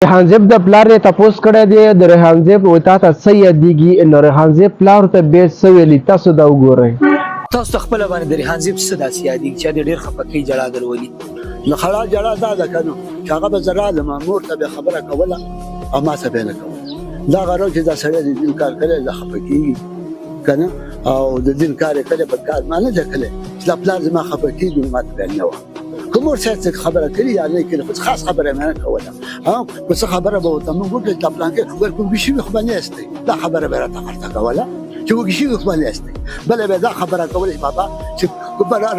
ریحان زیب د پلار یې تپوس کړی دی د ریحان زیب و تا ته څه یادېږي نو ریحان زیب پلار ته بیا څه ویلي تاسو دا وګورئ. تاسو ته خپله باندې د ریحان زیب څه داسې یادېږي چې ډېر خفه کوي جړا درولي؟ له خړا جړا دا ده که نو چې هغه به زه رالم مور ته به خبره کوله او ما ته به یې نه کوله. دا غرو چې دا سړی د دین کار کړی زه خفه کېږي که نه او د دین کار یې کړی بد کار ما نه دی کړی چې دا پلار زما خفه کېږي نو ما ته به یې نه وه. که مور صاحب څه خبره کړې یا نه کړې خو خاص خبره یې نه کوله. که څه خبره به ورته موږ وکړې دا پلانکې ویل که وږي شوي خو به نه یاستئ دا خبره به یې راته ورته کوله چې وږي شوي خو به نه یاستئ. بله به یې دا خبره کوله چې بابا چې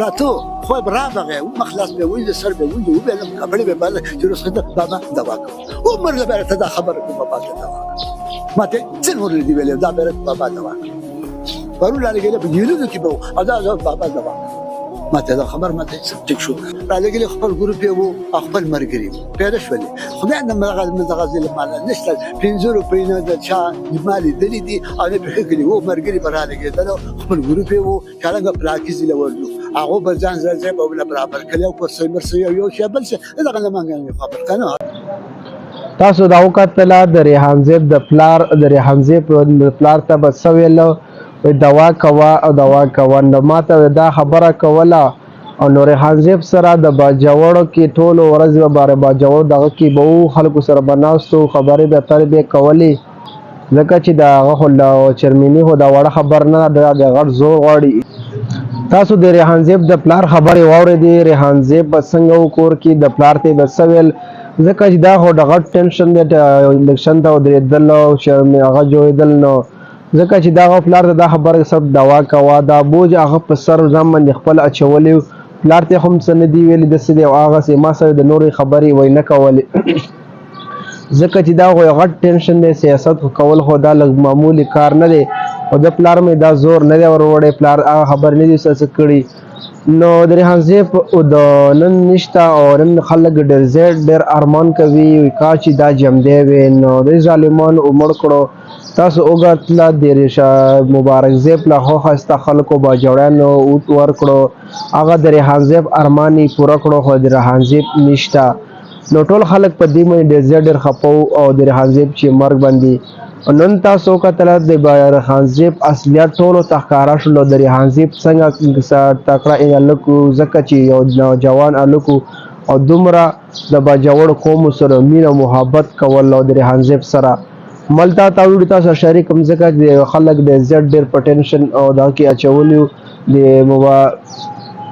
راته خوب راغی مخ لاس به وینځه سر به وینځه وبېلم کپړې به بله چې رسېده بابا دوا کوه عمر له به راته دا خبره کوي بابا ته دوا کوه ما ته څه نور دې ویلې دا به راته بابا دوا کوه پرون رالېږلی په جیلونو کې به و او دا بابا دوا کوه ما ته دا خبر ما ته ټیک شو. رالېږلي خپل ګروپ یې و او خپل ملګري وو پیدا شولې خدای نه دغه ځای ماله نشته 5 روپۍ نه د چا ما لیدلي دي او نه پرېښه کړي وو ملګري به رالېږېدل خپل ګروپ یې و چې هلکه پلاکیزې له ورځو هغو به ځان ځای به له برابر کړي او کرسۍ مرسۍ یو شی بل شی دغه له مانګه خبر که نه. تاسو دا وکتله د ریحان زیب د پلار ته به څه ویله دوا کوه او دوا کوه نو ما ته دا خبره کوله او نو ریحان زیب سره د باجوړو کې ټولو ورځ به باره باجوړ دغه کې به وو خلکو سره به ناستو خبرې به اترې به یې کولې ځکه چې د هغه خو له چرمیني خو دا وړه خبر نه ده د غټ زور غواړي. تاسو د ریحان زیب د پلار خبرې واورېدې ریحان زیب به څنګه و کور کې د پلار ته به څه ویل ځکه چې دا خو د غټ ټینشن دی الیکشن ته ودرېدل او هغه جوړېدل نو ځکه چې دا هغه پلار ته دا خبره سب دوا کوه دا بوج هغه په سر ځان باندې خپل اچولی پلار ته هم څه نه دي ویلي داسې دی او هغسې ما سره د نورې خبرې وی نه کولې ځکه چې دا خو یو غټ ټینشن دی سیاست کول خو دا لږ معمولي کار نه دی او د پلار مې دا زور نه دی وروړی پلار هغه خبرې نه دي څه کړي. نو د ریحان زیب د نن نشته او نن خلک ډېر ارمان کوي کاش چې دا جمدی وي نو د ظالمانو مړ کړو. تاسو وګتله د مبارک زیب له خوا ښایسته خلکو باجوړیانو اوټ ورکړو هغه د ریحان زیب ارمان یې پوره کړو خو د ریحان زیب نشته نو ټول خلک په دې باندې ډېر خفه وو او د ریحان زیب چې مرګ باندې نن تاسو وکتله د ریحان زیب اصلیت ټولو ته ښکاره شولو د ریحان زیب څنګه تکړه هلک و ځکه چې یو نوجوان هلک او دومره د باجوړ قومو سره مینه محبت کول او د ریحان زیب سره ملته تا ویډیو تاسو شریک کوم ځکه د خلک د زیات ډېر په ټینشن او دا کې اچولي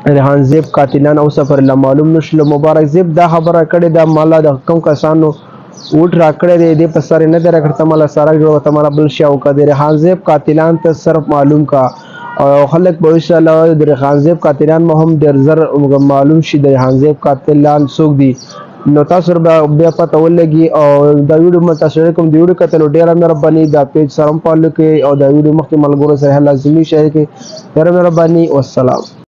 د ریحان زیب قاتلان او سفر له معلوم نشول. مبارک زیب دا خبره کړې ده مالا د کوم کسانو ووټ راکړی دی دې په سر یې نه دی راکړی ته ماله سړک جوړه ته ماله بل شی وکړه د ریحان زیب قاتلان ته صرف معلوم کا او خلک به انشاءالله د ریحان زیب قاتلان به هم ډېر زر معلوم شي د ریحان زیب قاتلان څوک دي نو تاسو بیا پته ولګي او دا ویډیو ما تاسو کوم د ویډیو کتلو ډېره مهرباني دا پیج سره هم فالو کړئ او دا ویډیو مخکې ملګرو سره لازمي شریک کړئ ډېره مهرباني والسلام.